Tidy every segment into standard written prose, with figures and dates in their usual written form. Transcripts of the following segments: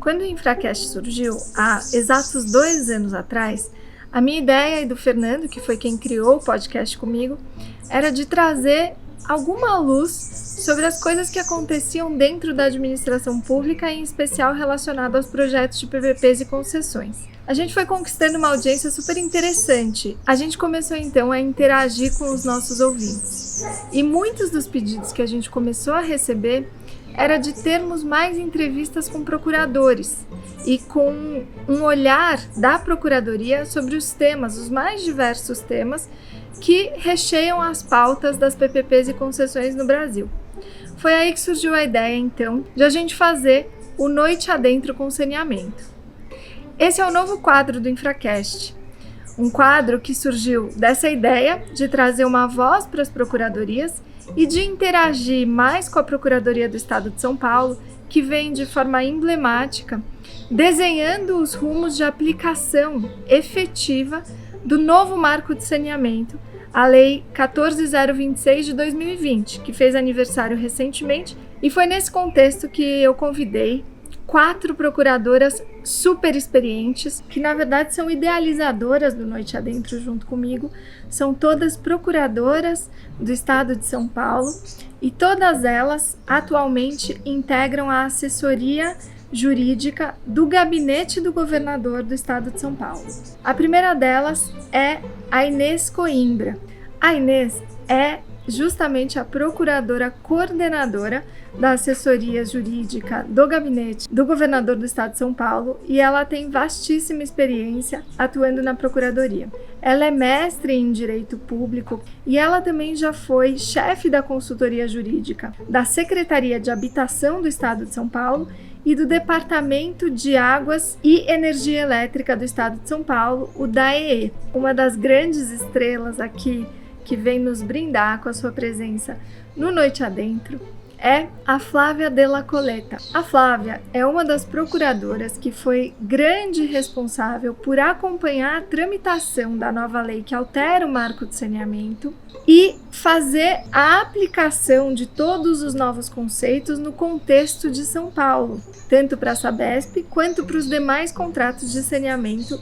Quando o Infracast surgiu, há exatos 2 anos atrás, a minha ideia e do Fernando, que foi quem criou o podcast comigo, era de trazer alguma luz sobre as coisas que aconteciam dentro da administração pública, em especial relacionado aos projetos de PPPs e concessões. A gente foi conquistando uma audiência super interessante. A gente começou então a interagir com os nossos ouvintes. E muitos dos pedidos que a gente começou a receber era de termos mais entrevistas com procuradores e com um olhar da Procuradoria sobre os temas, os mais diversos temas que recheiam as pautas das PPPs e concessões no Brasil. Foi aí que surgiu a ideia, então, de a gente fazer o Noite Adentro com Saneamento. Esse é o novo quadro do Infracast, um quadro que surgiu dessa ideia de trazer uma voz para as procuradorias e de interagir mais com a Procuradoria do Estado de São Paulo, que vem de forma emblemática, desenhando os rumos de aplicação efetiva do novo marco de saneamento, a Lei 14.026 de 2020, que fez aniversário recentemente, e foi nesse contexto que eu convidei 4 procuradoras super experientes, que na verdade são idealizadoras do Noite Adentro junto comigo, são todas procuradoras do Estado de São Paulo e todas elas atualmente integram a assessoria jurídica do gabinete do governador do Estado de São Paulo. A primeira delas é a Inês Coimbra. A Inês é justamente a procuradora coordenadora da assessoria jurídica do gabinete do governador do Estado de São Paulo e ela tem vastíssima experiência atuando na procuradoria. Ela é mestre em Direito Público e ela também já foi chefe da consultoria jurídica da Secretaria de Habitação do Estado de São Paulo e do Departamento de Águas e Energia Elétrica do Estado de São Paulo, o DAEE. Uma das grandes estrelas aqui que vem nos brindar com a sua presença no Noite Adentro é a Flávia Della Coletta. A Flávia é uma das procuradoras que foi grande responsável por acompanhar a tramitação da nova lei que altera o marco de saneamento e fazer a aplicação de todos os novos conceitos no contexto de São Paulo, tanto para a Sabesp quanto para os demais contratos de saneamento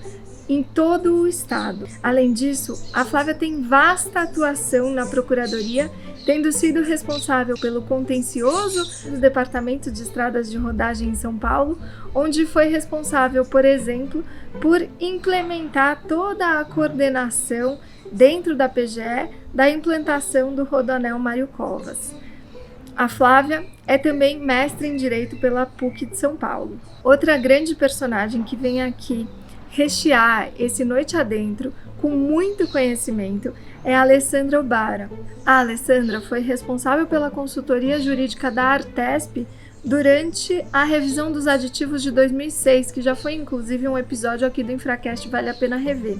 em todo o estado. Além disso, a Flávia tem vasta atuação na Procuradoria, tendo sido responsável pelo contencioso do Departamento de Estradas de Rodagem em São Paulo, onde foi responsável, por exemplo, por implementar toda a coordenação dentro da PGE da implantação do Rodoanel Mário Covas. A Flávia é também mestre em Direito pela PUC de São Paulo. Outra grande personagem que vem aqui rechear esse Noite Adentro com muito conhecimento é a Alessandra Obara. A Alessandra foi responsável pela consultoria jurídica da Artesp durante a revisão dos aditivos de 2006, que já foi inclusive um episódio aqui do Infracast, vale a pena rever.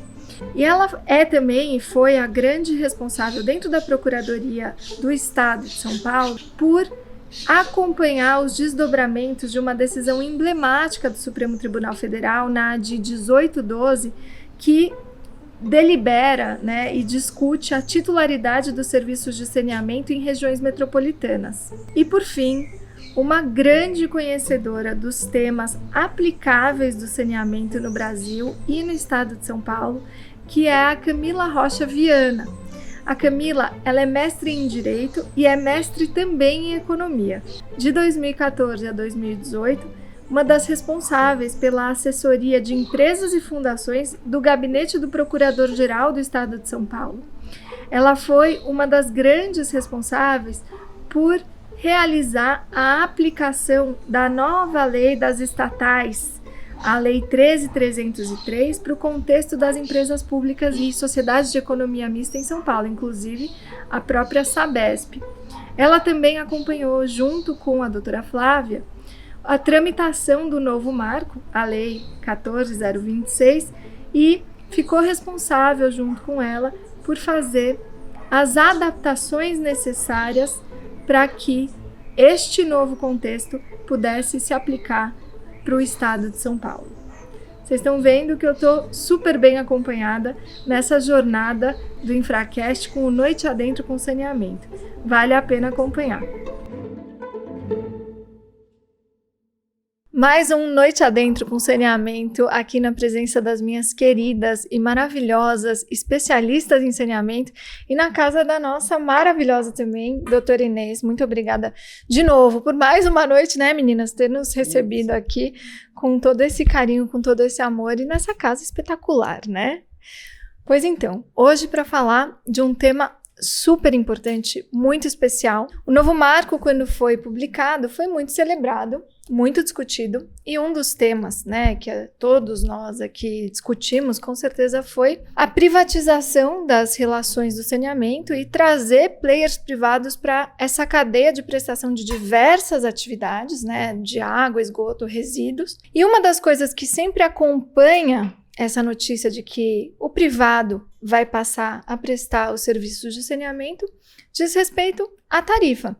E ela é também e foi a grande responsável dentro da Procuradoria do Estado de São Paulo por acompanhar os desdobramentos de uma decisão emblemática do Supremo Tribunal Federal, na ADI 1812, que delibera, e discute a titularidade dos serviços de saneamento em regiões metropolitanas. E, por fim, uma grande conhecedora dos temas aplicáveis do saneamento no Brasil e no Estado de São Paulo, que é a Camila Rocha Viana. A Camila, ela é mestre em Direito e é mestre também em Economia. De 2014 a 2018, uma das responsáveis pela assessoria de empresas e fundações do Gabinete do Procurador-Geral do Estado de São Paulo. Ela foi uma das grandes responsáveis por realizar a aplicação da nova lei das estatais, a Lei 13.303, para o contexto das empresas públicas e sociedades de economia mista em São Paulo, inclusive a própria Sabesp. Ela também acompanhou, junto com a doutora Flávia, a tramitação do novo marco, a Lei 14.026, e ficou responsável, junto com ela, por fazer as adaptações necessárias para que este novo contexto pudesse se aplicar para o Estado de São Paulo. Vocês estão vendo que eu estou super bem acompanhada nessa jornada do Infracast com o Noite Adentro com Saneamento. Vale a pena acompanhar. Mais Noite Adentro com Saneamento, aqui na presença das minhas queridas e maravilhosas especialistas em saneamento e na casa da nossa maravilhosa também, doutora Inês. Muito obrigada de novo por mais uma noite, né, meninas, ter nos recebido aqui com todo esse carinho, com todo esse amor e nessa casa espetacular, né? Pois então, hoje para falar de um tema super importante, muito especial. O novo marco, quando foi publicado, foi muito celebrado, muito discutido, e um dos temas, né, que todos nós aqui discutimos, com certeza foi a privatização das relações do saneamento e trazer players privados para essa cadeia de prestação de diversas atividades, né, de água, esgoto, resíduos. E uma das coisas que sempre acompanha essa notícia de que o privado vai passar a prestar os serviços de saneamento diz respeito à tarifa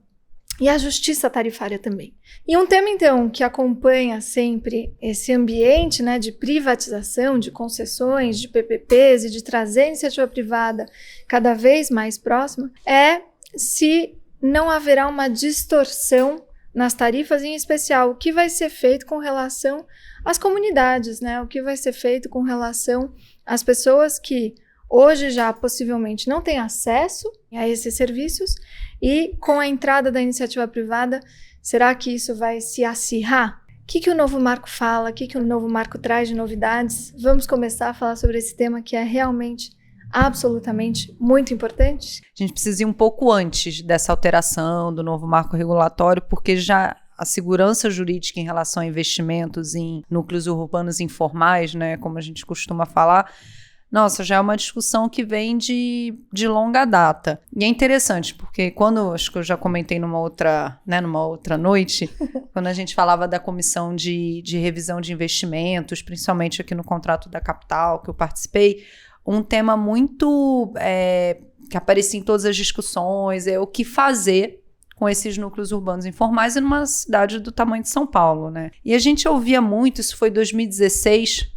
e à justiça tarifária também. E um tema, então, que acompanha sempre esse ambiente, né, de privatização, de concessões, de PPPs e de trazer a iniciativa privada cada vez mais próxima é se não haverá uma distorção nas tarifas, em especial o que vai ser feito com relação às comunidades, né? O que vai ser feito com relação às pessoas que hoje já possivelmente não têm acesso a esses serviços e com a entrada da iniciativa privada, será que isso vai se acirrar? O que o novo marco fala? O que o novo marco traz de novidades? Vamos começar a falar sobre esse tema que é realmente absolutamente muito importante. A gente precisa ir um pouco antes dessa alteração do novo marco regulatório, porque já a segurança jurídica em relação a investimentos em núcleos urbanos informais, né, como a gente costuma falar, nossa, já é uma discussão que vem de longa data. E é interessante, porque acho que eu já comentei numa outra noite, quando a gente falava da comissão de revisão de investimentos, principalmente aqui no contrato da capital, que eu participei, um tema muito que aparecia em todas as discussões é o que fazer com esses núcleos urbanos informais e numa cidade do tamanho de São Paulo, né? E a gente ouvia muito, isso foi em 2016,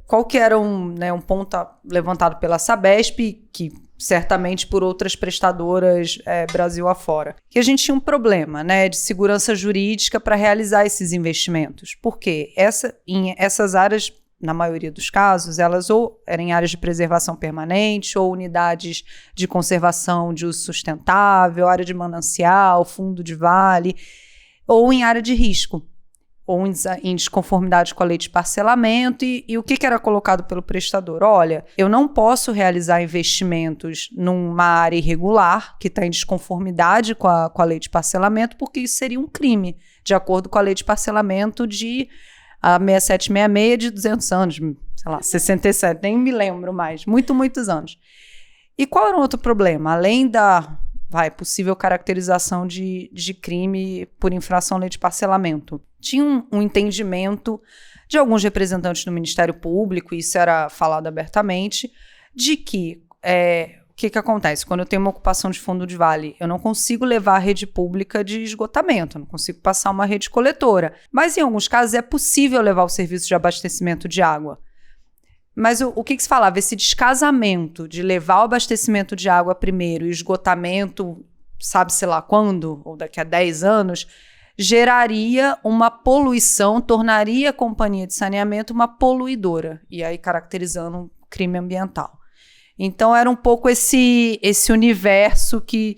qual que era um ponto levantado pela Sabesp, que certamente por outras prestadoras Brasil afora, que a gente tinha um problema, né, de segurança jurídica para realizar esses investimentos. Por quê? Essas áreas, na maioria dos casos, elas ou eram em áreas de preservação permanente, ou unidades de conservação de uso sustentável, área de manancial, fundo de vale, ou em área de risco, ou em desconformidade com a lei de parcelamento. E o que era colocado pelo prestador? Olha, eu não posso realizar investimentos numa área irregular, que está em desconformidade com a lei de parcelamento, porque isso seria um crime, de acordo com a lei de parcelamento a 6766 de 200 anos, sei lá, 67, nem me lembro mais, muitos anos. E qual era um outro problema? Além da possível caracterização de crime por infração à lei de parcelamento, tinha um entendimento de alguns representantes do Ministério Público, e isso era falado abertamente, de que o que acontece? Quando eu tenho uma ocupação de fundo de vale, eu não consigo levar a rede pública de esgotamento, eu não consigo passar uma rede coletora. Mas, em alguns casos, é possível levar o serviço de abastecimento de água. Mas o que se falava? Esse descasamento de levar o abastecimento de água primeiro e o esgotamento, sabe-se lá quando, ou daqui a 10 anos, geraria uma poluição, tornaria a companhia de saneamento uma poluidora, e aí caracterizando um crime ambiental. Então, era um pouco esse universo que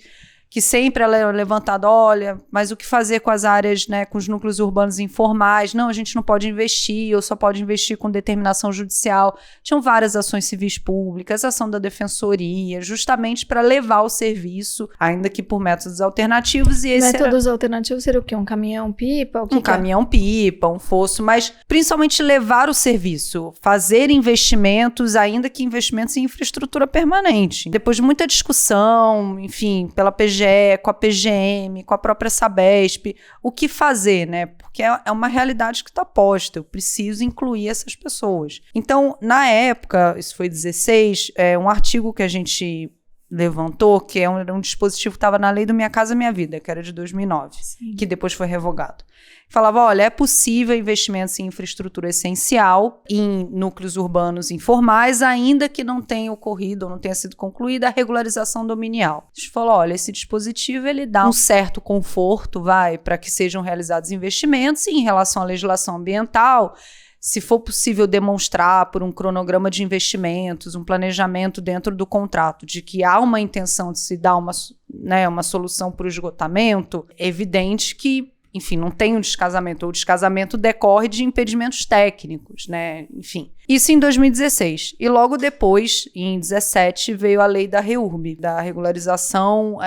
sempre é levantado, olha, mas o que fazer com as áreas, né, com os núcleos urbanos informais? Não, a gente não pode investir, ou só pode investir com determinação judicial. Tinham várias ações civis públicas, ação da defensoria, justamente para levar o serviço, ainda que por métodos alternativos. E métodos alternativos seria o quê? Um caminhão-pipa? Caminhão-pipa, um fosso, mas principalmente levar o serviço, fazer investimentos, ainda que investimentos em infraestrutura permanente. Depois de muita discussão, enfim, pela PGE, com a PGM, com a própria Sabesp, o que fazer, né? Porque é uma realidade que está posta, eu preciso incluir essas pessoas. Então, na época, isso foi 16, um artigo que a gente levantou, que é um dispositivo que estava na lei do Minha Casa Minha Vida, que era de 2009, Sim. que depois foi revogado. Falava, olha, é possível investimentos em infraestrutura essencial, em núcleos urbanos informais, ainda que não tenha ocorrido ou não tenha sido concluída a regularização dominial. A gente falou, olha, esse dispositivo ele dá um certo conforto, para que sejam realizados investimentos, e em relação à legislação ambiental, se for possível demonstrar por um cronograma de investimentos, um planejamento dentro do contrato, de que há uma intenção de se dar uma solução para o esgotamento, é evidente que, enfim, não tem um descasamento, ou o descasamento decorre de impedimentos técnicos, né? Enfim. Isso em 2016. E logo depois, em 2017, veio a lei da REURB, da regularização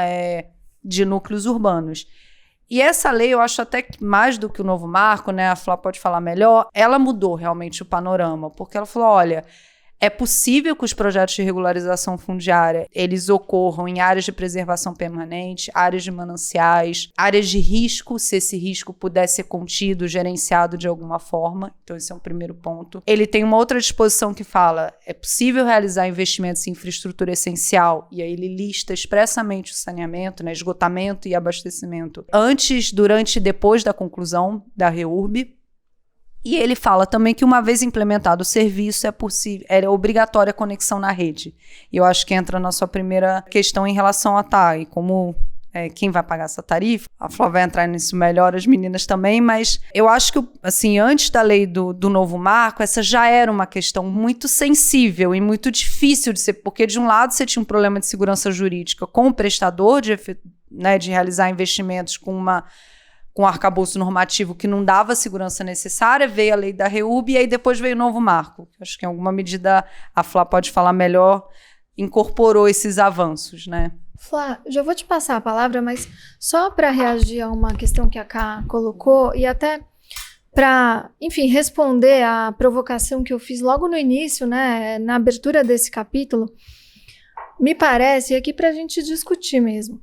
de núcleos urbanos. E essa lei, eu acho até que mais do que o novo marco, né, a Flá pode falar melhor, ela mudou realmente o panorama, porque ela falou, olha, é possível que os projetos de regularização fundiária, eles ocorram em áreas de preservação permanente, áreas de mananciais, áreas de risco, se esse risco puder ser contido, gerenciado de alguma forma. Então, esse é um primeiro ponto. Ele tem uma outra disposição que fala, é possível realizar investimentos em infraestrutura essencial, e aí ele lista expressamente o saneamento, né, esgotamento e abastecimento, antes, durante e depois da conclusão da REURB. E ele fala também que uma vez implementado o serviço, é obrigatória a conexão na rede. E eu acho que entra na sua primeira questão em relação a e como quem vai pagar essa tarifa. A Flávia vai entrar nisso melhor, as meninas também, mas eu acho que, assim, antes da lei do novo marco, essa já era uma questão muito sensível e muito difícil de ser, porque de um lado você tinha um problema de segurança jurídica com o prestador de realizar investimentos com um arcabouço normativo que não dava a segurança necessária, veio a lei da REURB e aí depois veio o novo marco. Acho que em alguma medida a Flá pode falar melhor, incorporou esses avanços, né? Flá, já vou te passar a palavra, mas só para reagir a uma questão que a Ká colocou e até para, enfim, responder à provocação que eu fiz logo no início, né, na abertura desse capítulo, me parece, e aqui para a gente discutir mesmo,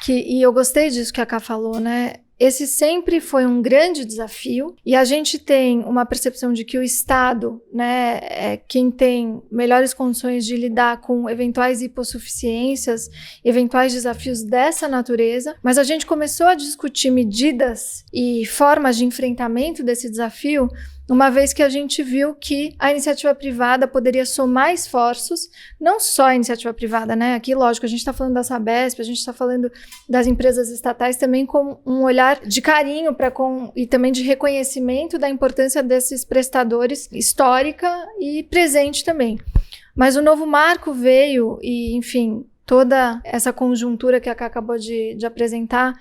e eu gostei disso que a Ká falou, né, esse sempre foi um grande desafio e a gente tem uma percepção de que o Estado, né, é quem tem melhores condições de lidar com eventuais hipossuficiências, eventuais desafios dessa natureza, mas a gente começou a discutir medidas e formas de enfrentamento desse desafio uma vez que a gente viu que a iniciativa privada poderia somar esforços, não só a iniciativa privada, né? Aqui, lógico, a gente está falando da Sabesp, a gente está falando das empresas estatais também com um olhar de carinho e também de reconhecimento da importância desses prestadores histórica e presente também. Mas o novo marco veio e, enfim, toda essa conjuntura que a Ká acabou de apresentar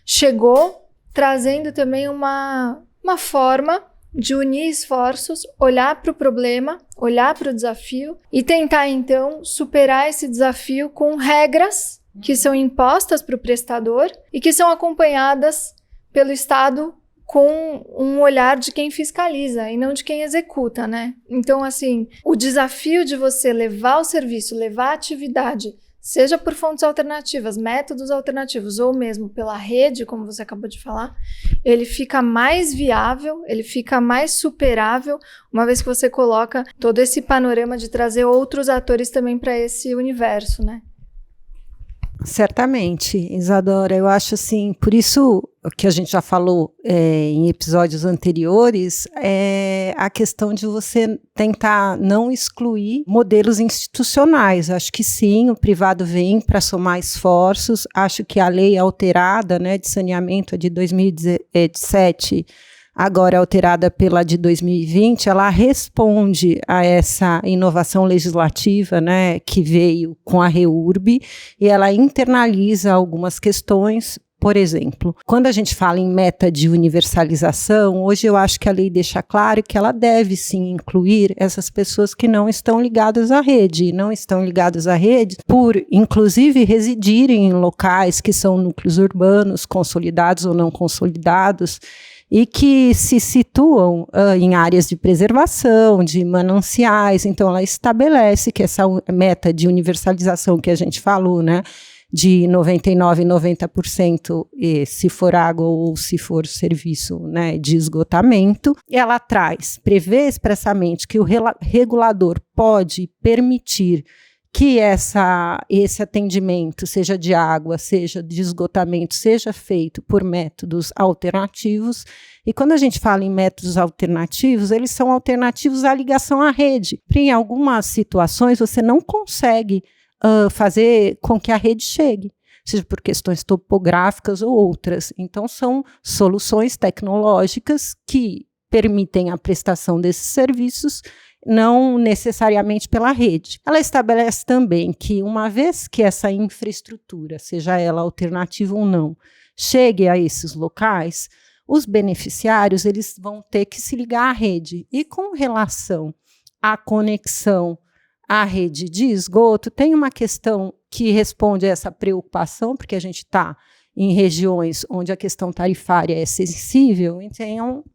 chegou trazendo também uma forma de unir esforços, olhar para o problema, olhar para o desafio e tentar, então, superar esse desafio com regras que são impostas para o prestador e que são acompanhadas pelo Estado com um olhar de quem fiscaliza e não de quem executa, né? Então, assim, o desafio de você levar o serviço, levar a atividade, seja por fontes alternativas, métodos alternativos, ou mesmo pela rede, como você acabou de falar, ele fica mais viável, ele fica mais superável, uma vez que você coloca todo esse panorama de trazer outros atores também para esse universo, né? Certamente, Isadora, eu acho assim, por isso que a gente já falou em episódios anteriores, é a questão de você tentar não excluir modelos institucionais. Acho que sim, o privado vem para somar esforços, acho que a lei alterada, né, de saneamento de 2017, agora alterada pela de 2020, ela responde a essa inovação legislativa, né, que veio com a REURB, e ela internaliza algumas questões. Por exemplo, quando a gente fala em meta de universalização, hoje eu acho que a lei deixa claro que ela deve sim incluir essas pessoas que não estão ligadas à rede, e não estão ligadas à rede por, inclusive, residirem em locais que são núcleos urbanos, consolidados ou não consolidados, e que se situam em áreas de preservação, de mananciais. Então, ela estabelece que essa meta de universalização que a gente falou, né, de 99% e 90%, se for água ou se for serviço, né, de esgotamento, ela prevê expressamente que o regulador pode permitir que esse atendimento, seja de água, seja de esgotamento, seja feito por métodos alternativos. E quando a gente fala em métodos alternativos, eles são alternativos à ligação à rede. Em algumas situações, você não consegue fazer com que a rede chegue, seja por questões topográficas ou outras. Então, são soluções tecnológicas que permitem a prestação desses serviços, não necessariamente pela rede. Ela estabelece também que, uma vez que essa infraestrutura, seja ela alternativa ou não, chegue a esses locais, os beneficiários eles vão ter que se ligar à rede. E com relação à conexão à rede de esgoto, tem uma questão que responde a essa preocupação, porque a gente está em regiões onde a questão tarifária é sensível, então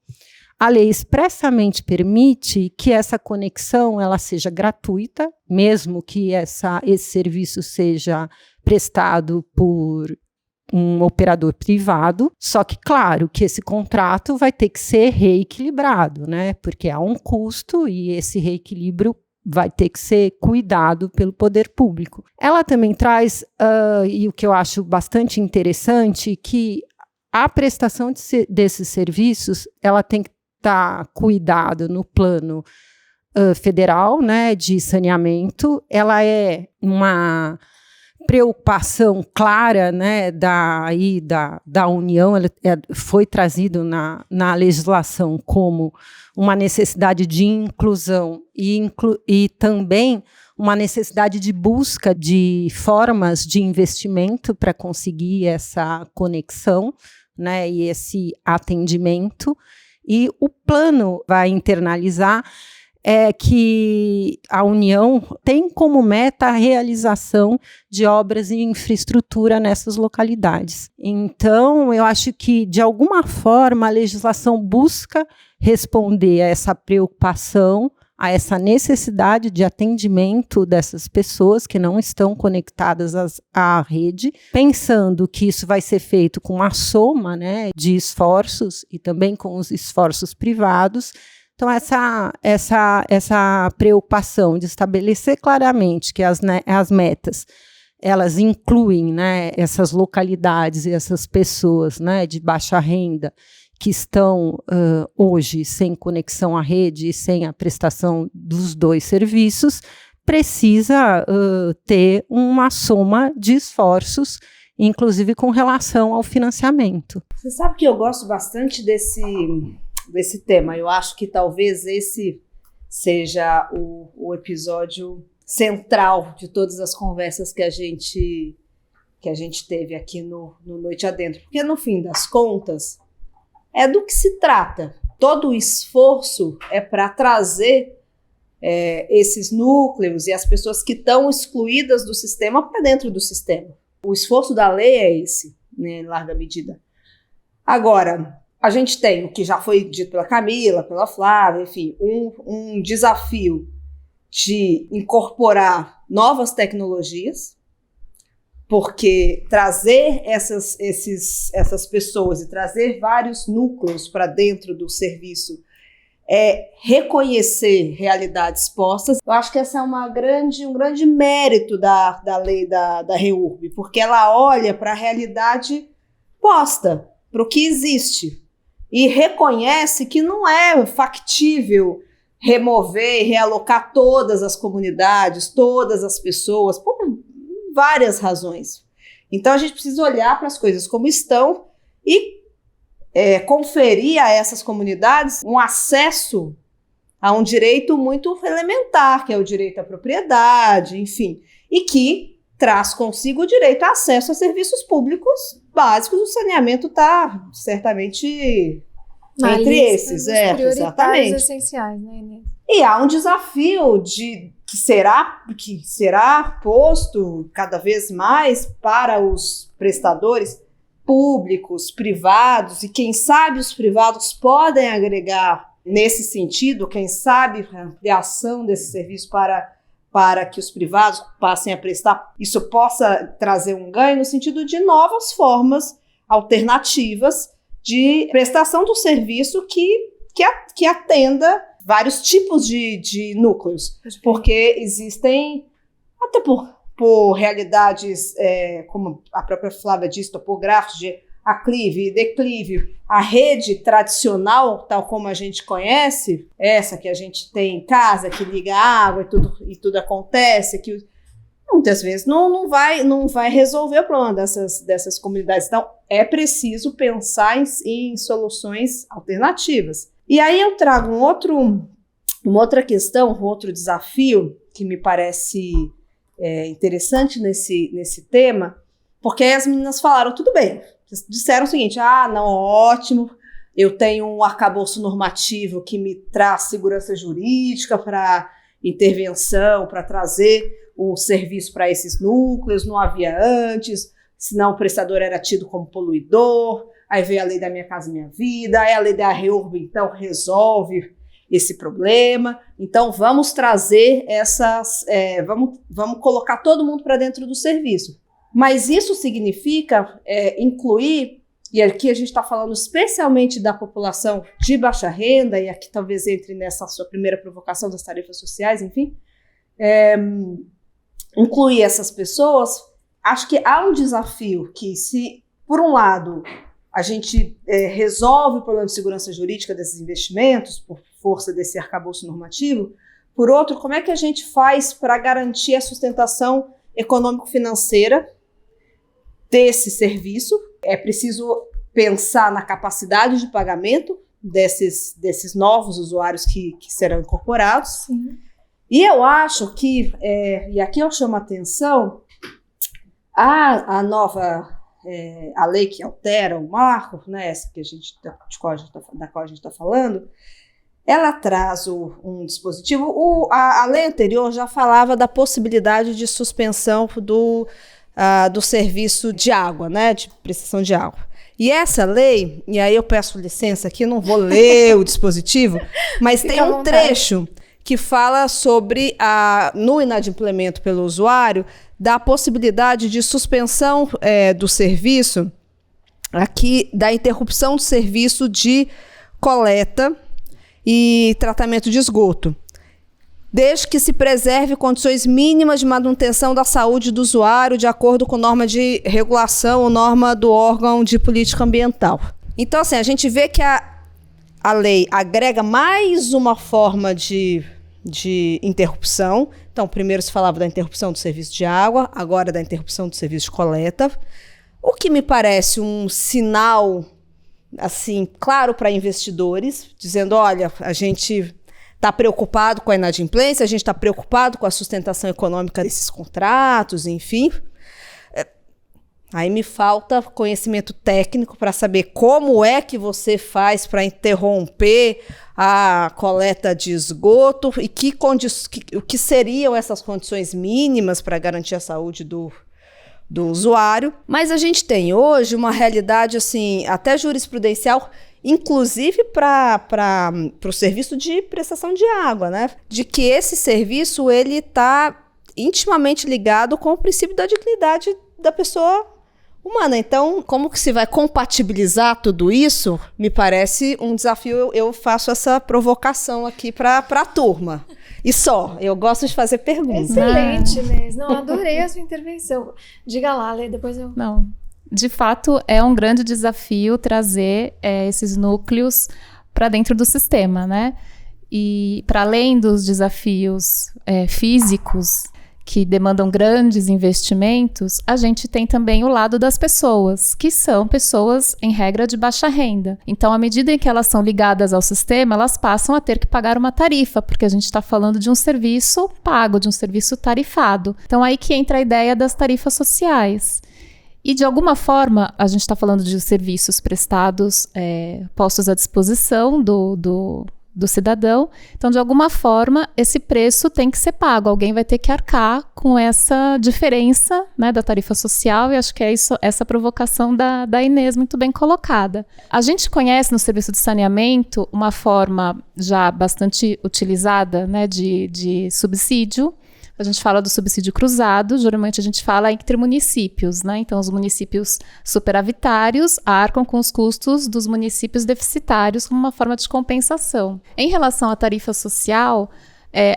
a lei expressamente permite que essa conexão ela seja gratuita, mesmo que esse serviço seja prestado por um operador privado, só que, claro, que esse contrato vai ter que ser reequilibrado, né? Porque há um custo e esse reequilíbrio vai ter que ser cuidado pelo poder público. Ela também traz, e o que eu acho bastante interessante, que a prestação desses serviços ela tem que estar cuidado no plano federal, né, de saneamento. Ela é uma preocupação clara, né, da União, ela foi trazido na legislação como uma necessidade de inclusão e também uma necessidade de busca de formas de investimento para conseguir essa conexão, né, e esse atendimento. E o plano vai internalizar que a União tem como meta a realização de obras e infraestrutura nessas localidades. Então, eu acho que, de alguma forma, a legislação busca responder a essa preocupação, a essa necessidade de atendimento dessas pessoas que não estão conectadas à rede, pensando que isso vai ser feito com uma soma, né, de esforços e também com os esforços privados. Então, essa preocupação de estabelecer claramente que as metas elas incluem, né, essas localidades e essas pessoas, né, de baixa renda que estão hoje sem conexão à rede e sem a prestação dos dois serviços, precisa ter uma soma de esforços, inclusive com relação ao financiamento. Você sabe que eu gosto bastante desse tema. Eu acho que talvez esse seja o episódio central de todas as conversas que a gente teve aqui no Noite Adentro. Porque, no fim das contas, é do que se trata. Todo o esforço é para trazer esses núcleos e as pessoas que estão excluídas do sistema para dentro do sistema. O esforço da lei é esse, né, em larga medida. Agora, a gente tem o que já foi dito pela Camila, pela Flávia, enfim, um desafio de incorporar novas tecnologias, porque trazer essas pessoas e trazer vários núcleos para dentro do serviço é reconhecer realidades postas. Eu acho que esse é um grande mérito da lei da REURB, porque ela olha para a realidade posta, para o que existe, e reconhece que não é factível remover e realocar todas as comunidades, todas as pessoas, por várias razões. Então a gente precisa olhar para as coisas como estão e conferir a essas comunidades um acesso a um direito muito elementar, que é o direito à propriedade, enfim, e que traz consigo o direito a acesso a serviços públicos básicos. O saneamento está certamente entre esses, exatamente. Essenciais, né, Inês? E há um desafio que será posto cada vez mais para os prestadores públicos, privados, e quem sabe os privados podem agregar nesse sentido, quem sabe a ampliação desse serviço para que os privados passem a prestar, isso possa trazer um ganho no sentido de novas formas alternativas de prestação do serviço que atenda vários tipos de núcleos, porque existem até por realidades, como a própria Flávia disse, topográficas, de aclive e declive, a rede tradicional, tal como a gente conhece, essa que a gente tem em casa, que liga a água e tudo acontece, que muitas vezes não vai resolver o problema dessas comunidades. Então, é preciso pensar em soluções alternativas. E aí eu trago uma outra questão, um outro desafio que me parece interessante nesse tema, porque aí as meninas falaram, tudo bem, disseram o seguinte, não, ótimo, eu tenho um arcabouço normativo que me traz segurança jurídica para intervenção, para trazer o serviço para esses núcleos, não havia antes, senão o prestador era tido como poluidor, aí veio a lei da Minha Casa Minha Vida, aí a lei da REURB, então, resolve esse problema, então vamos trazer vamos colocar todo mundo para dentro do serviço. Mas isso significa incluir, e aqui a gente está falando especialmente da população de baixa renda, e aqui talvez entre nessa sua primeira provocação das tarifas sociais, enfim, incluir essas pessoas. Acho que há um desafio que, se, por um lado, a gente resolve o problema de segurança jurídica desses investimentos, por força desse arcabouço normativo, por outro, como é que a gente faz para garantir a sustentação econômico-financeira desse serviço? É preciso pensar na capacidade de pagamento desses novos usuários que serão incorporados. Sim. E eu acho que, e aqui eu chamo a atenção, a nova a lei que altera o marco, né, essa que da qual a gente está falando, ela traz um dispositivo. A lei anterior já falava da possibilidade de suspensão do serviço de água, né, de prestação de água. E essa lei, e aí eu peço licença aqui, não vou ler o dispositivo, mas tem um trecho que fala sobre, no inadimplemento pelo usuário, da possibilidade de suspensão do serviço, aqui, da interrupção do serviço de coleta e tratamento de esgoto, desde que se preserve condições mínimas de manutenção da saúde do usuário, de acordo com norma de regulação ou norma do órgão de política ambiental. Então, assim, a gente vê que a lei agrega mais uma forma de interrupção. Então, primeiro se falava da interrupção do serviço de água, agora da interrupção do serviço de coleta, o que me parece um sinal, assim, claro para investidores, dizendo, olha, a gente está preocupado com a inadimplência, a gente está preocupado com a sustentação econômica desses contratos, enfim. Aí me falta conhecimento técnico para saber como é que você faz para interromper a coleta de esgoto e o que seriam essas condições mínimas para garantir a saúde do usuário. Mas a gente tem hoje uma realidade, assim, até jurisprudencial, inclusive para o serviço de prestação de água, né? De que esse serviço ele está intimamente ligado com o princípio da dignidade da pessoa humana. Então, como que se vai compatibilizar tudo isso? Me parece um desafio. Eu faço essa provocação aqui para a turma. E só, eu gosto de fazer perguntas. Excelente, Inês. Não, adorei a sua intervenção. Diga lá, Lê, depois eu... Não, de fato, é um grande desafio trazer esses núcleos para dentro do sistema, né? E para além dos desafios físicos, que demandam grandes investimentos, a gente tem também o lado das pessoas, que são pessoas, em regra, de baixa renda. Então, à medida em que elas são ligadas ao sistema, elas passam a ter que pagar uma tarifa, porque a gente está falando de um serviço pago, de um serviço tarifado. Então, aí que entra a ideia das tarifas sociais. E, de alguma forma, a gente está falando de serviços prestados, postos à disposição do cidadão. Então, de alguma forma, esse preço tem que ser pago. Alguém vai ter que arcar com essa diferença, né, da tarifa social, e acho que é isso, essa provocação da Inês muito bem colocada. A gente conhece no serviço de saneamento uma forma já bastante utilizada, né, de subsídio. A gente fala do subsídio cruzado, geralmente a gente fala entre municípios, né? Então, os municípios superavitários arcam com os custos dos municípios deficitários como uma forma de compensação. Em relação à tarifa social,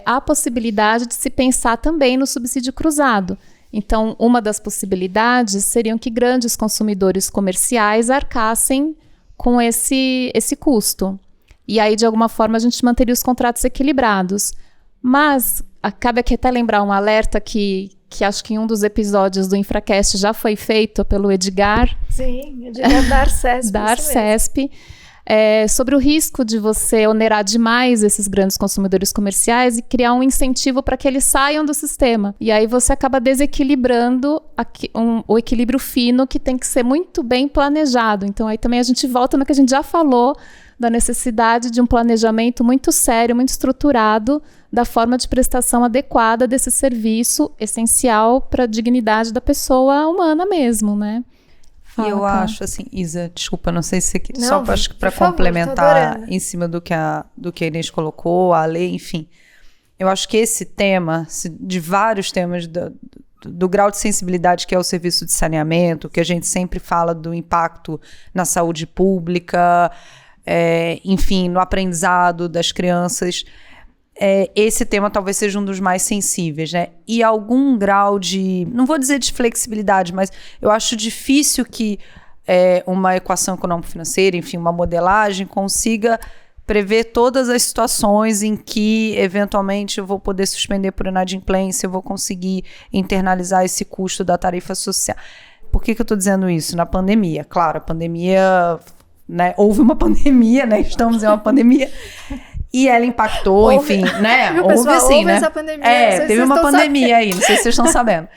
há possibilidade de se pensar também no subsídio cruzado. Então, uma das possibilidades seriam que grandes consumidores comerciais arcassem com esse custo. E aí, de alguma forma, a gente manteria os contratos equilibrados. Mas, cabe aqui até lembrar um alerta que acho que em um dos episódios do Infracast já foi feito pelo Edgar. Sim, Edgar da Arcesp. Da Arcesp. Sobre o risco de você onerar demais esses grandes consumidores comerciais e criar um incentivo para que eles saiam do sistema. E aí você acaba desequilibrando o equilíbrio fino que tem que ser muito bem planejado. Então aí também a gente volta no que a gente já falou, da necessidade de um planejamento muito sério, muito estruturado, da forma de prestação adequada desse serviço essencial para a dignidade da pessoa humana mesmo, né? E eu acho, assim, Isa, desculpa, não sei se... Não, só acho que para complementar em cima do que a Inês colocou, a lei, enfim. Eu acho que esse tema, de vários temas do grau de sensibilidade que é o serviço de saneamento, que a gente sempre fala do impacto na saúde pública, enfim, no aprendizado das crianças... esse tema talvez seja um dos mais sensíveis, né? E algum grau de, não vou dizer de flexibilidade, mas eu acho difícil que uma equação econômico-financeira, enfim, uma modelagem consiga prever todas as situações em que, eventualmente, eu vou poder suspender por inadimplência, eu vou conseguir internalizar esse custo da tarifa social. Por que eu estou dizendo isso? Na pandemia, claro, a pandemia, né? Houve uma pandemia, né? Estamos em uma pandemia. E ela impactou, enfim, né? Houve assim, né? Essa pandemia, teve uma pandemia aí, não sei se vocês estão sabendo.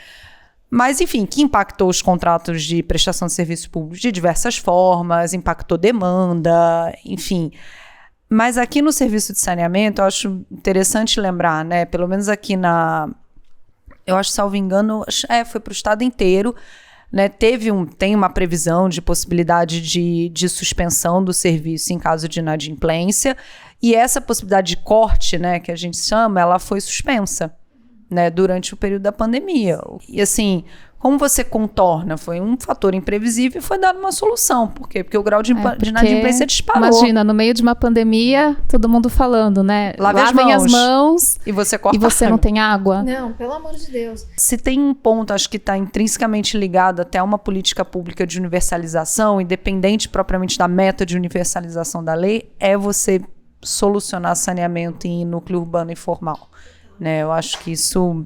Mas, enfim, que impactou os contratos de prestação de serviços públicos de diversas formas, impactou demanda, enfim. Mas aqui no serviço de saneamento, eu acho interessante lembrar, né? Pelo menos aqui eu acho, salvo engano, foi para o estado inteiro, né? Tem uma previsão de possibilidade de suspensão do serviço em caso de inadimplência. E essa possibilidade de corte, né, que a gente chama, ela foi suspensa, né, durante o período da pandemia. E assim, como você contorna? Foi um fator imprevisível e foi dada uma solução. Por quê? Porque o grau de inadimplência disparou. Imagina, no meio de uma pandemia, todo mundo falando, né? Lavem as mãos e você corta e você não tem água. Não, pelo amor de Deus. Se tem um ponto, acho que está intrinsecamente ligado até a uma política pública de universalização, independente propriamente da meta de universalização da lei, é você solucionar saneamento em núcleo urbano informal, né? Eu acho que isso...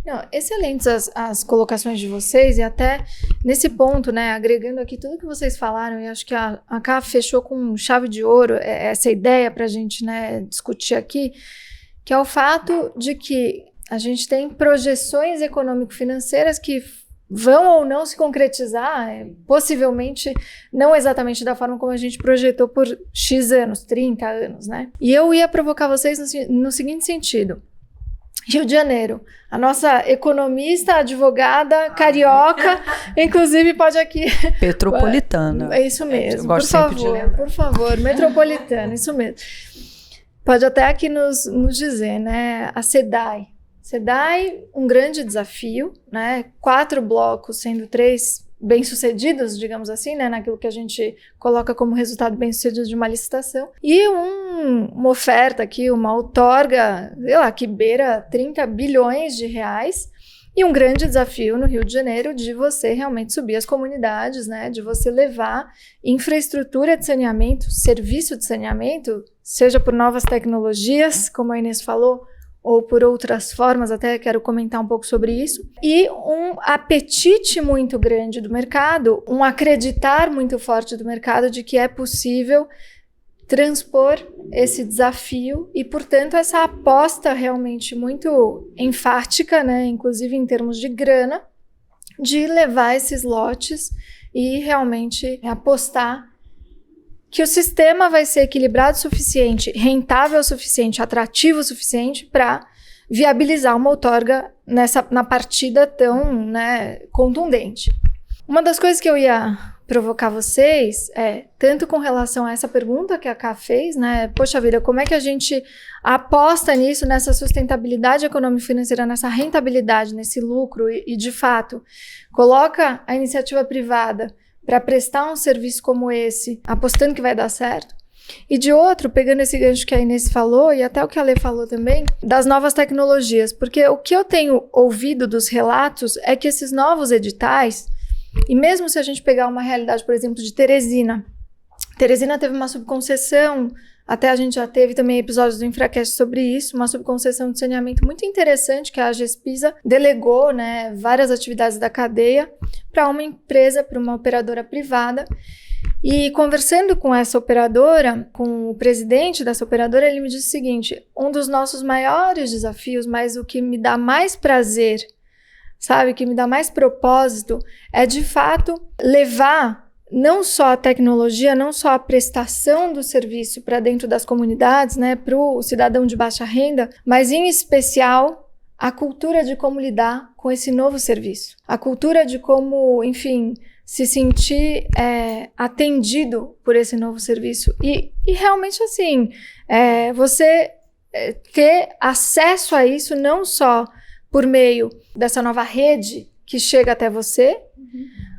Não, excelentes as colocações de vocês, e até nesse ponto, né, agregando aqui tudo que vocês falaram, e acho que a Ká fechou com chave de ouro essa ideia para a gente, né, discutir aqui, que é o fato de que a gente tem projeções econômico-financeiras que vão ou não se concretizar, possivelmente não exatamente da forma como a gente projetou por X anos, 30 anos, né? E eu ia provocar vocês no seguinte sentido. Rio de Janeiro, a nossa economista, advogada, carioca, inclusive pode aqui... Petropolitana. É isso mesmo, por favor, metropolitana, isso mesmo. Pode até aqui nos dizer, né, a SEDAI, um grande desafio, né? 4 blocos, sendo 3 bem-sucedidos, digamos assim, né? Naquilo que a gente coloca como resultado bem-sucedido de uma licitação. E uma oferta aqui, uma outorga, sei lá, que beira 30 bilhões de reais. E um grande desafio no Rio de Janeiro de você realmente subir as comunidades, né? De você levar infraestrutura de saneamento, serviço de saneamento, seja por novas tecnologias, como a Inês falou, ou por outras formas, até quero comentar um pouco sobre isso, e um apetite muito grande do mercado, um acreditar muito forte do mercado de que é possível transpor esse desafio e, portanto, essa aposta realmente muito enfática, né, inclusive em termos de grana, de levar esses lotes e realmente apostar que o sistema vai ser equilibrado o suficiente, rentável o suficiente, atrativo o suficiente para viabilizar uma outorga na partida tão, né, contundente. Uma das coisas que eu ia provocar vocês tanto com relação a essa pergunta que a Ká fez, né, poxa vida, como é que a gente aposta nisso, nessa sustentabilidade econômico-financeira, nessa rentabilidade, nesse lucro e de fato, coloca a iniciativa privada para prestar um serviço como esse, apostando que vai dar certo. E de outro, pegando esse gancho que a Inês falou, e até o que a Lê falou também, das novas tecnologias. Porque o que eu tenho ouvido dos relatos é que esses novos editais, e mesmo se a gente pegar uma realidade, por exemplo, de Teresina teve uma subconcessão, até a gente já teve também episódios do Infracast sobre isso, uma subconcessão de saneamento muito interessante que a Gespisa delegou, né, várias atividades da cadeia para uma empresa, para uma operadora privada. E conversando com essa operadora, com o presidente dessa operadora, ele me disse o seguinte: um dos nossos maiores desafios, mas o que me dá mais prazer, sabe, o que me dá mais propósito, é de fato levar não só a tecnologia, não só a prestação do serviço para dentro das comunidades, né, para o cidadão de baixa renda, mas em especial a cultura de como lidar com esse novo serviço. A cultura de como, enfim, se sentir atendido por esse novo serviço. E realmente, assim, você ter acesso a isso não só por meio dessa nova rede que chega até você,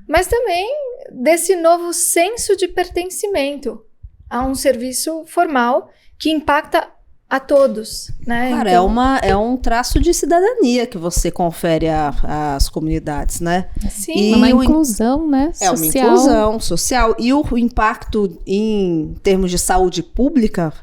mas também desse novo senso de pertencimento a um serviço formal que impacta a todos, né? Cara, então, é um traço de cidadania que você confere às comunidades, né? Sim, E uma inclusão, né? É uma inclusão social. E o impacto em termos de saúde pública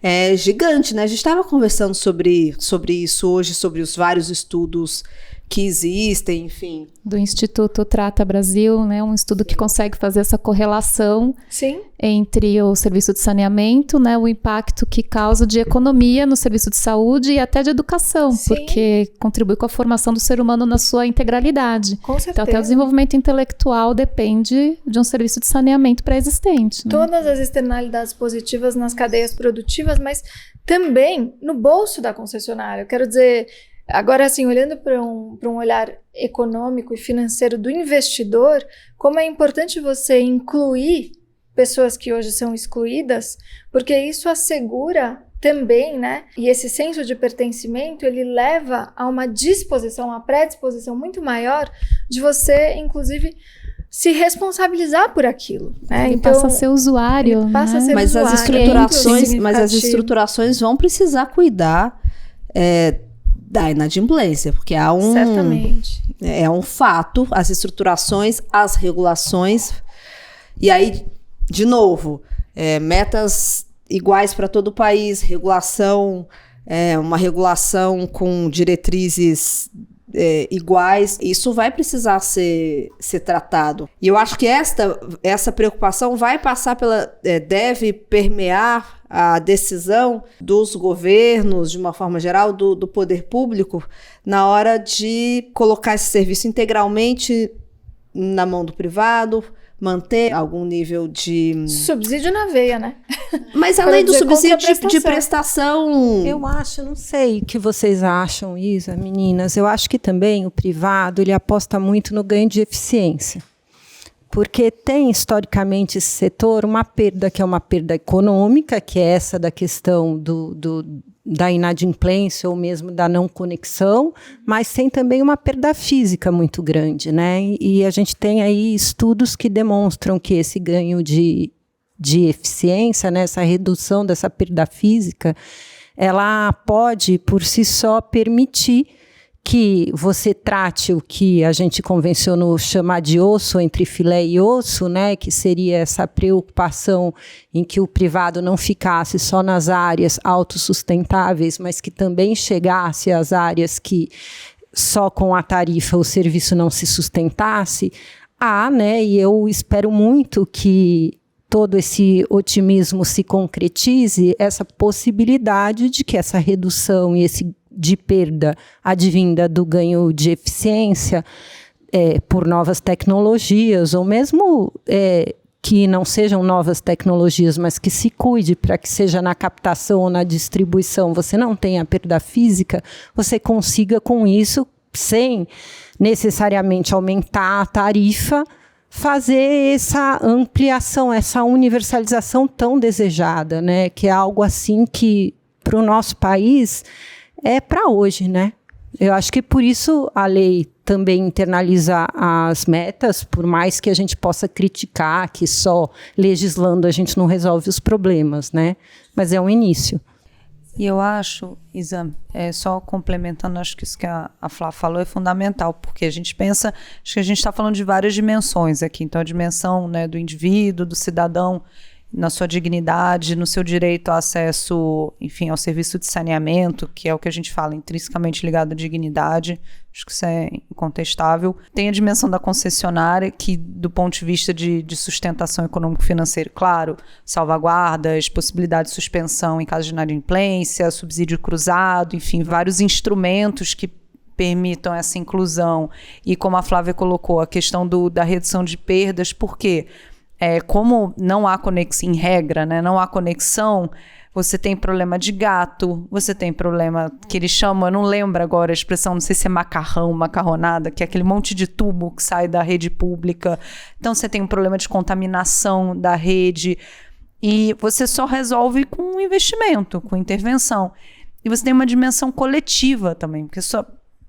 é gigante, né? A gente estava conversando sobre isso hoje, sobre os vários estudos que existem, enfim. Do Instituto Trata Brasil, né? Um estudo que consegue fazer essa correlação sim. entre o serviço de saneamento, né? O impacto que causa de economia no serviço de saúde e até de educação, Sim. porque contribui com a formação do ser humano na sua integralidade. Com certeza. Então, até o desenvolvimento intelectual depende de um serviço de saneamento pré-existente. Né? Todas as externalidades positivas nas cadeias produtivas, mas também no bolso da concessionária. Eu quero dizer, agora assim, olhando para um olhar econômico e financeiro do investidor, como é importante você incluir pessoas que hoje são excluídas, porque isso assegura também, né? E esse senso de pertencimento, ele leva a uma disposição, uma predisposição muito maior de você, inclusive, se responsabilizar por aquilo, né? Ele Então, passa a ser usuário, ele passa né? a ser Mas usuário, as estruturações vão precisar cuidar da inadimplência, porque certamente. É um fato, as estruturações, as regulações, e aí, de novo, metas iguais para todo o país, uma regulação com diretrizes iguais, isso vai precisar ser tratado. E eu acho que essa preocupação vai passar deve permear a decisão dos governos, de uma forma geral, do poder público, na hora de colocar esse serviço integralmente na mão do privado, manter algum nível de Subsídio na veia, né? Mas além do subsídio de prestação... Eu acho, não sei o que vocês acham, Isa, meninas, eu acho que também o privado, ele aposta muito no ganho de eficiência. Porque tem, historicamente, esse setor uma perda, que é uma perda econômica, que é essa da questão da inadimplência ou mesmo da não conexão, mas tem também uma perda física muito grande, né? E a gente tem aí estudos que demonstram que esse ganho de eficiência, né, essa redução dessa perda física, ela pode, por si só, permitir que você trate o que a gente convencionou chamar de osso entre filé e osso, né, que seria essa preocupação em que o privado não ficasse só nas áreas autossustentáveis, mas que também chegasse às áreas que só com a tarifa o serviço não se sustentasse. Né, e eu espero muito que todo esse otimismo se concretize, essa possibilidade de que essa redução e esse de perda advinda do ganho de eficiência por novas tecnologias, ou mesmo que não sejam novas tecnologias, mas que se cuide para que seja na captação ou na distribuição, você não tenha perda física, você consiga com isso, sem necessariamente aumentar a tarifa, fazer essa ampliação, essa universalização tão desejada, né? Que é algo assim que, para o nosso país, é para hoje, né? Eu acho que por isso a lei também internalizar as metas, por mais que a gente possa criticar que só legislando a gente não resolve os problemas, né? Mas é um início. E eu acho, Isa, só complementando, acho que isso que a Flá falou é fundamental, porque a gente pensa, acho que a gente está falando de várias dimensões aqui, então a dimensão, né, do indivíduo, do cidadão, na sua dignidade, no seu direito ao acesso, enfim, ao serviço de saneamento, que é o que a gente fala, intrinsecamente ligado à dignidade, acho que isso é incontestável. Tem a dimensão da concessionária, que do ponto de vista de sustentação econômico-financeira, claro, salvaguardas, possibilidade de suspensão em caso de inadimplência, subsídio cruzado, enfim, vários instrumentos que permitam essa inclusão. E como a Flávia colocou, a questão da redução de perdas, por quê? Como não há conexão, em regra, né, não há conexão, você tem problema de gato, você tem problema que eles chamam, eu não lembro agora a expressão, não sei se é macarrão, macarronada, que é aquele monte de tubo que sai da rede pública. Então você tem um problema de contaminação da rede e você só resolve com investimento, com intervenção. E você tem uma dimensão coletiva também, porque só,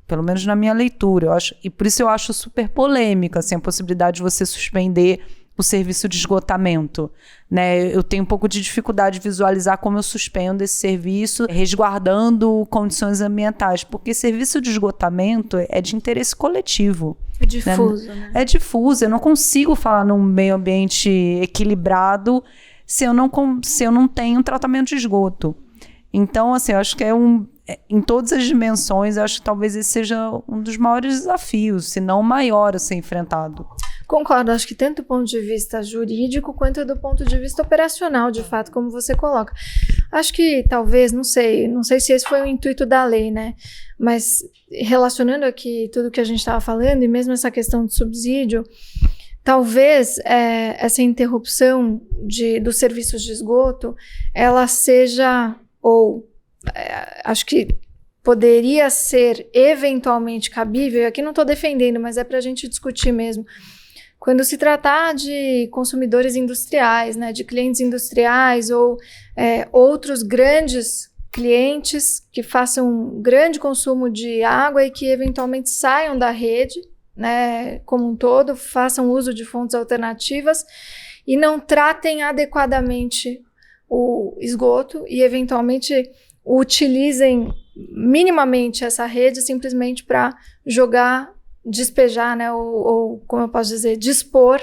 pelo menos na minha leitura, eu acho, e por isso eu acho super polêmica assim, a possibilidade de você suspender o serviço de esgotamento, né? Eu tenho um pouco de dificuldade de visualizar como eu suspendo esse serviço, resguardando condições ambientais, porque serviço de esgotamento é de interesse coletivo. É difuso, né? É difuso, eu não consigo falar num meio ambiente equilibrado se eu não tenho um tratamento de esgoto. Então, assim, eu acho que em todas as dimensões, eu acho que talvez esse seja um dos maiores desafios, se não o maior a ser enfrentado. Concordo, acho que tanto do ponto de vista jurídico quanto do ponto de vista operacional, de fato, como você coloca. Acho que talvez, não sei se esse foi o intuito da lei, né? Mas relacionando aqui tudo que a gente estava falando, e mesmo essa questão de subsídio, talvez essa interrupção dos serviços de esgoto, ela seja, acho que poderia ser eventualmente cabível, e aqui não estou defendendo, mas é para a gente discutir mesmo, quando se tratar de consumidores industriais, né, de clientes industriais ou outros grandes clientes que façam um grande consumo de água e que eventualmente saiam da rede, né, como um todo, façam uso de fontes alternativas e não tratem adequadamente o esgoto e eventualmente utilizem minimamente essa rede simplesmente para despejar, né, ou como eu posso dizer, dispor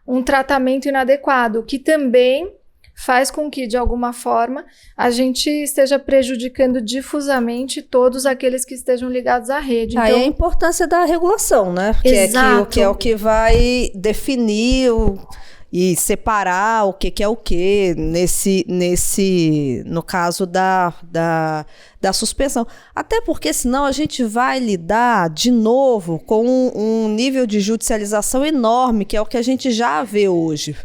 um tratamento inadequado, que também faz com que, de alguma forma, a gente esteja prejudicando difusamente todos aqueles que estejam ligados à rede. Aí a importância da regulação, né? Que é o que vai definir e separar o que é o que no caso da suspensão. Até porque senão a gente vai lidar de novo com um nível de judicialização enorme, que é o que a gente já vê hoje.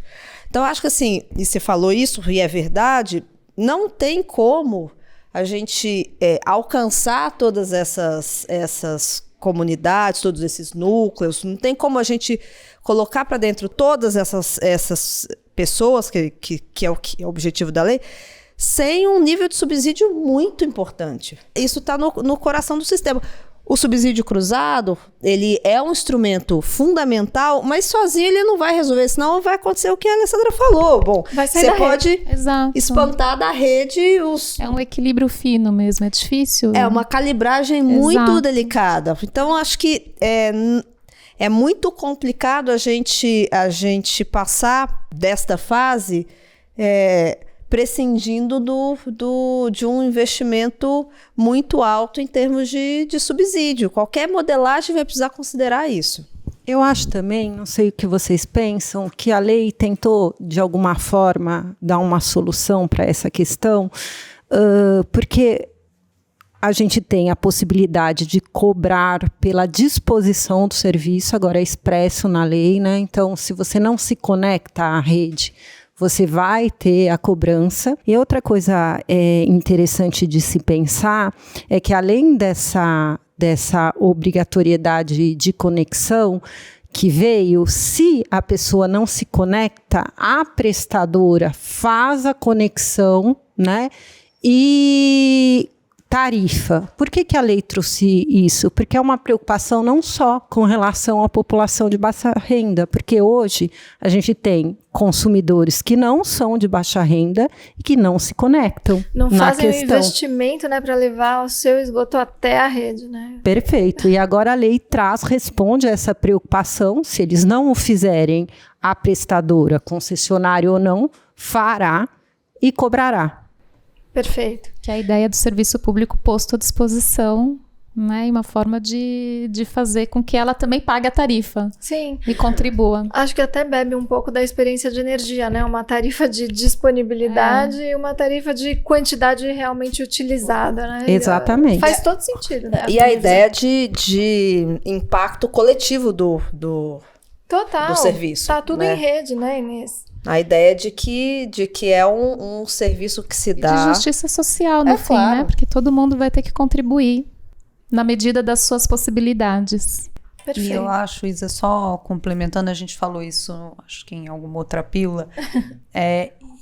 Então, acho que assim, e você falou isso, e é verdade, não tem como a gente alcançar todas essas comunidades, todos esses núcleos, não tem como a gente colocar para dentro todas essas pessoas, que é o objetivo da lei, sem um nível de subsídio muito importante. Isso está no coração do sistema. O subsídio cruzado, ele é um instrumento fundamental, mas sozinho ele não vai resolver, senão vai acontecer o que a Alessandra falou. Bom, você pode espantar da rede É um equilíbrio fino mesmo, é difícil. É uma calibragem muito delicada. Então, acho que é muito complicado a gente passar desta fase prescindindo de um investimento muito alto em termos de subsídio. Qualquer modelagem vai precisar considerar isso. Eu acho também, não sei o que vocês pensam, que a lei tentou, de alguma forma, dar uma solução para essa questão, porque a gente tem a possibilidade de cobrar pela disposição do serviço, agora é expresso na lei, né? Então, se você não se conecta à rede, você vai ter a cobrança. E outra coisa interessante de se pensar é que, além dessa obrigatoriedade de conexão que veio, se a pessoa não se conecta, a prestadora faz a conexão, né? E Tarifa. Por que a lei trouxe isso? Porque é uma preocupação não só com relação à população de baixa renda, porque hoje a gente tem consumidores que não são de baixa renda e que não se conectam. Não na fazem questão. um investimento, né, para levar o seu esgoto até a rede, né? Perfeito. E agora a lei responde a essa preocupação. Se eles não o fizerem, a prestadora, concessionária ou não, fará e cobrará. Perfeito. Que é a ideia do serviço público posto à disposição, né? E uma forma de fazer com que ela também pague a tarifa. Sim. E contribua. Acho que até bebe um pouco da experiência de energia, né? Uma tarifa de disponibilidade e uma tarifa de quantidade realmente utilizada, né? Exatamente. Faz todo sentido, né? E a ideia de impacto coletivo do Total. do serviço. Tá tudo né? em rede, né, Inês? A ideia de que é um serviço que se dá... De justiça social, no fim, claro. né? Porque todo mundo vai ter que contribuir na medida das suas possibilidades. Perfeito. E eu acho, Isa, só complementando, a gente falou isso, acho que em alguma outra pílula,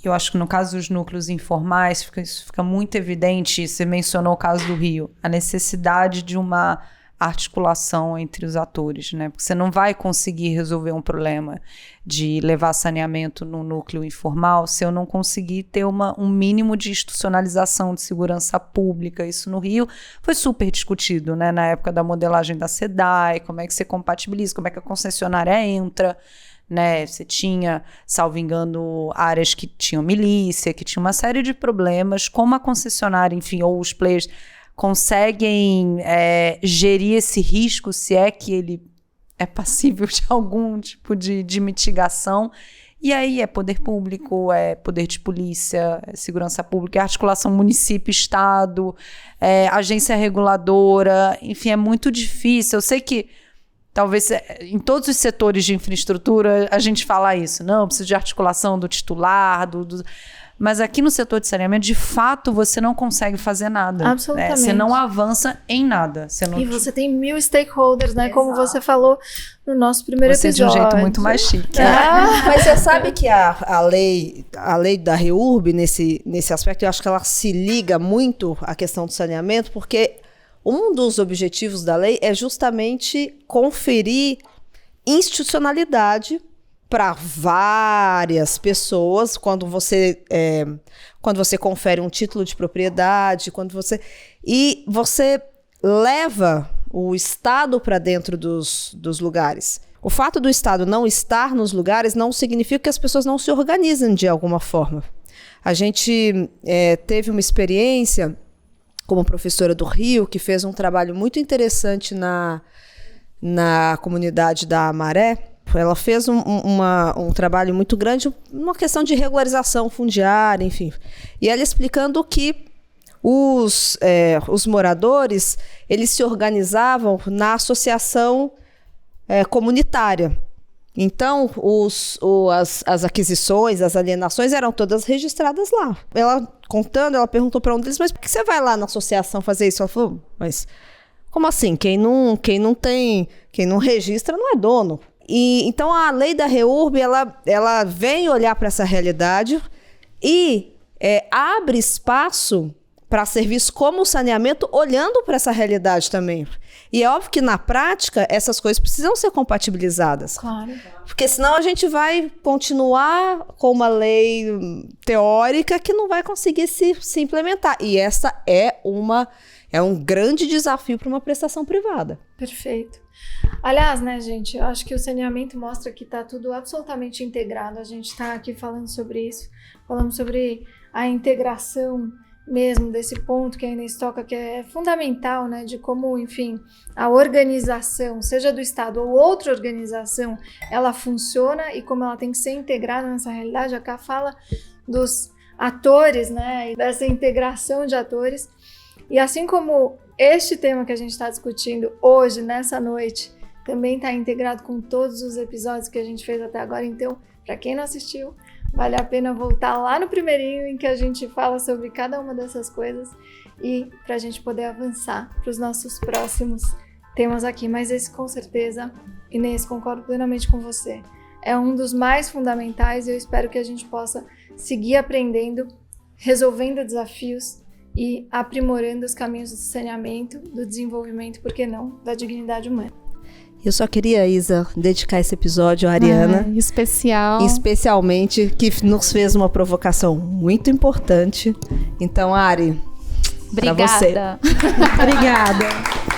eu acho que no caso dos núcleos informais, isso fica muito evidente, você mencionou o caso do Rio, a necessidade de uma articulação entre os atores, né? Porque você não vai conseguir resolver um problema de levar saneamento no núcleo informal se eu não conseguir ter um mínimo de institucionalização de segurança pública. Isso no Rio foi super discutido, né? Na época da modelagem da SEDAI, como é que você compatibiliza, como é que a concessionária entra, né? Você tinha, salvo engano, áreas que tinham milícia, que tinha uma série de problemas, como a concessionária, enfim, ou os players conseguem gerir esse risco, se é que ele é passível de algum tipo de mitigação. E aí é poder público, é poder de polícia, é segurança pública, é articulação município-estado, agência reguladora, enfim, é muito difícil. Eu sei que talvez em todos os setores de infraestrutura a gente fala isso, não, precisa de articulação do titular, mas aqui no setor de saneamento, de fato, você não consegue fazer nada. Absolutamente. Você não avança em nada. E você tem 1000 stakeholders, né? Exato. Como você falou no nosso primeiro episódio. De um jeito muito mais chique. Mas você sabe que a lei da REURB, nesse aspecto, eu acho que ela se liga muito à questão do saneamento, porque um dos objetivos da lei é justamente conferir institucionalidade para várias pessoas, quando você confere um título de propriedade, e você leva o Estado para dentro dos lugares. O fato do Estado não estar nos lugares não significa que as pessoas não se organizem de alguma forma. A gente teve uma experiência como professora do Rio, que fez um trabalho muito interessante na comunidade da Amaré. Ela fez um trabalho muito grande, uma questão de regularização fundiária, enfim. E ela explicando que os moradores, eles se organizavam na associação comunitária. Então, as aquisições, as alienações eram todas registradas lá. Ela perguntou para um deles, mas por que você vai lá na associação fazer isso? Ela falou, mas como assim? Quem não registra não é dono. E, então a lei da REURB, ela vem olhar para essa realidade e abre espaço para serviços como o saneamento, olhando para essa realidade também. E é óbvio que na prática essas coisas precisam ser compatibilizadas. Claro. Porque senão a gente vai continuar com uma lei teórica que não vai conseguir se implementar. E essa é um grande desafio para uma prestação privada. Perfeito. Aliás, né, gente, eu acho que o saneamento mostra que está tudo absolutamente integrado. A gente está aqui falando sobre isso, falando sobre a integração mesmo desse ponto que a Inês toca, que é fundamental, né, de como, enfim, a organização, seja do Estado ou outra organização, ela funciona e como ela tem que ser integrada nessa realidade. A Cá fala dos atores, né, e dessa integração de atores. E assim como este tema que a gente está discutindo hoje, nessa noite, também está integrado com todos os episódios que a gente fez até agora. Então, para quem não assistiu, vale a pena voltar lá no primeirinho em que a gente fala sobre cada uma dessas coisas e para a gente poder avançar para os nossos próximos temas aqui. Mas esse, com certeza, Inês, concordo plenamente com você, é um dos mais fundamentais e eu espero que a gente possa seguir aprendendo, resolvendo desafios e aprimorando os caminhos do saneamento, do desenvolvimento, por que não, da dignidade humana. Eu só queria, Isa, dedicar esse episódio à Ariana. Especialmente, que nos fez uma provocação muito importante. Então, Ari, obrigada. pra você. Obrigada.